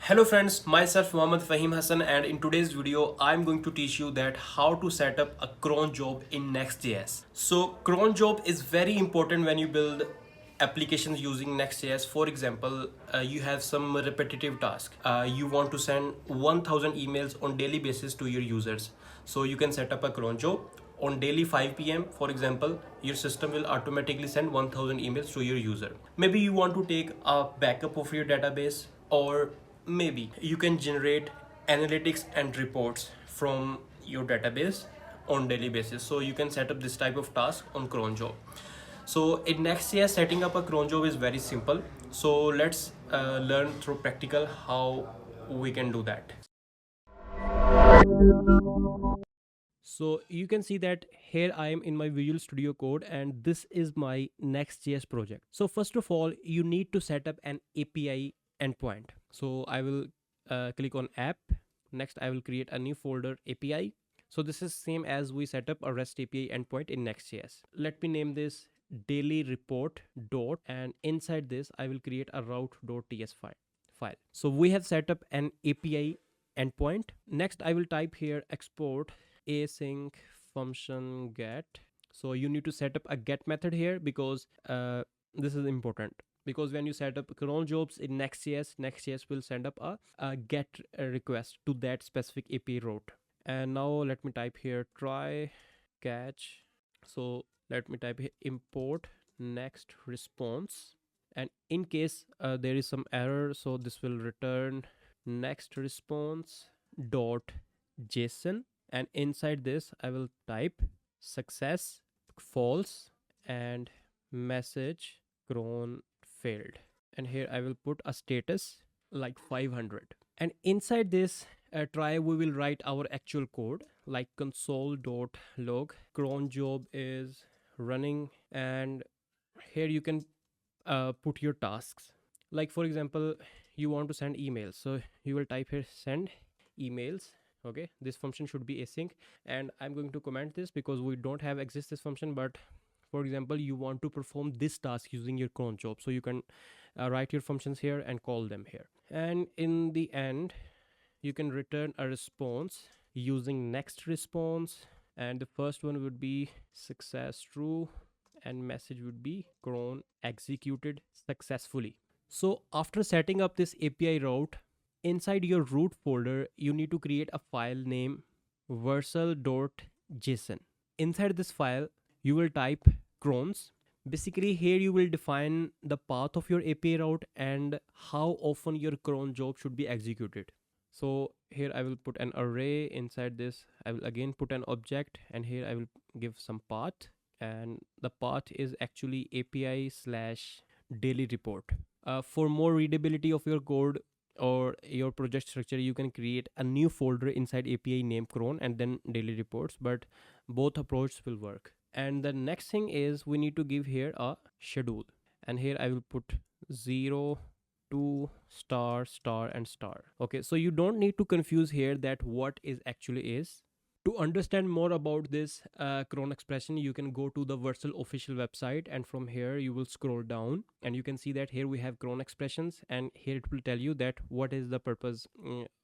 Hello friends, myself Mohammad Fahim Hassan, and in today's video I'm going to teach you that how to set up a cron job in Next.js. So cron job is very important when you build applications using Next.js. For example, you have some repetitive task. You want to send 1000 emails on daily basis to your users. So you can set up a cron job on daily 5 p.m. For example, your system will automatically send 1000 emails to your user. Maybe you want to take a backup of your database, or maybe you can generate analytics and reports from your database on daily basis. So you can set up this type of task on cron job. So in Next.js, setting up a cron job is very simple. So let's learn through practical how we can do that. So you can see that here I am in my Visual Studio Code, and this is my Next.js project. So first of all, you need to set up an API endpoint. So I will click on app. Next, I will create a new folder API. So this is same as we set up a REST API endpoint in Next.js. Let me name this daily report dot, and inside this I will create a route.ts file. So we have set up an API endpoint. Next, I will type here export async function get. So you need to set up a get method here because this is important, because when you set up cron jobs in Next.js will send up a get request to that specific API route. And now let me type here try catch. So let me type here import next response, and in case there is some error, so this will return next response dot json, and inside this I will type success false and message cron failed, and here I will put a status like 500. And inside this try we will write our actual code like console.log cron job is running, and here you can put your tasks. Like for example, you want to send emails, so you will type here send emails. Okay, this function should be async, and I'm going to comment this because we don't have exist this function. But for example, you want to perform this task using your cron job, so you can write your functions here and call them here. And in the end, you can return a response using next response, and the first one would be success true, and message would be cron executed successfully. So after setting up this API route, inside your root folder you need to create a file name versal.json. Inside this file you will type crons. Basically here you will define the path of your API route and how often your cron job should be executed. So here I will put an array. Inside this I will again put an object, and here I will give some path, and the path is actually API slash daily report. For more readability of your code or your project structure, you can create a new folder inside API name cron and then daily reports, but both approaches will work. And the next thing is we need to give here a schedule, and here I will put 0 2 star star and star. Okay, so you don't need to confuse here that what is actually is. To understand more about this cron expression, you can go to the Versal official website, and from here you will scroll down and you can see that here we have cron expressions, and here it will tell you that what is the purpose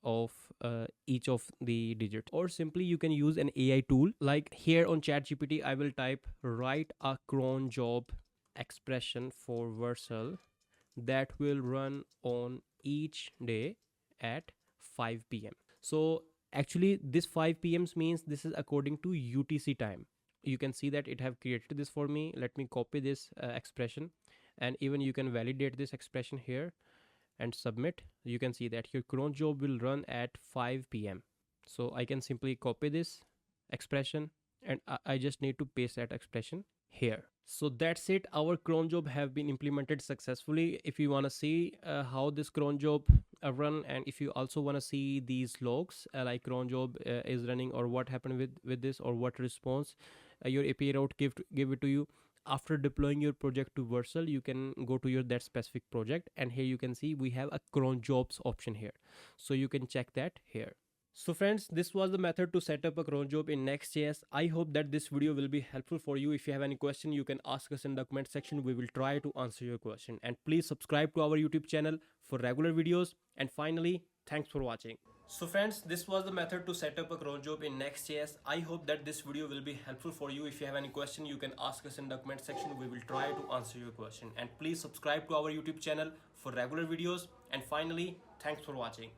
of each of the digits. Or simply you can use an AI tool, like here on ChatGPT I will type write a cron job expression for Versal that will run on each day at 5 p.m. So actually this 5 p.m. means this is according to UTC time. You can see that it have created this for me. Let me copy this expression, and even you can validate this expression here and submit. You can see that your cron job will run at 5 p.m. So I can simply copy this expression, and I just need to paste that expression here. So that's it, our cron job have been implemented successfully. If you want to see how this cron job run, and if you also want to see these logs like cron job is running, or what happened with this, or what response your API route give it to you after deploying your project to Versal, you can go to your that specific project, and here you can see we have a cron jobs option here, so you can check that here. So friends, this was the method to set up a cron job in Next.js. I hope that this video will be helpful for you. If you have any question, you can ask us in the comment section. We will try to answer your question. And please subscribe to our YouTube channel for regular videos. And finally, Thanks for watching. So friends, this was the method to set up a cron job in Next.js. I hope that this video will be helpful for you. If you have any question, you can ask us in the comment section. We will try to answer your question. And please subscribe to our YouTube channel for regular videos. And finally, thanks for watching.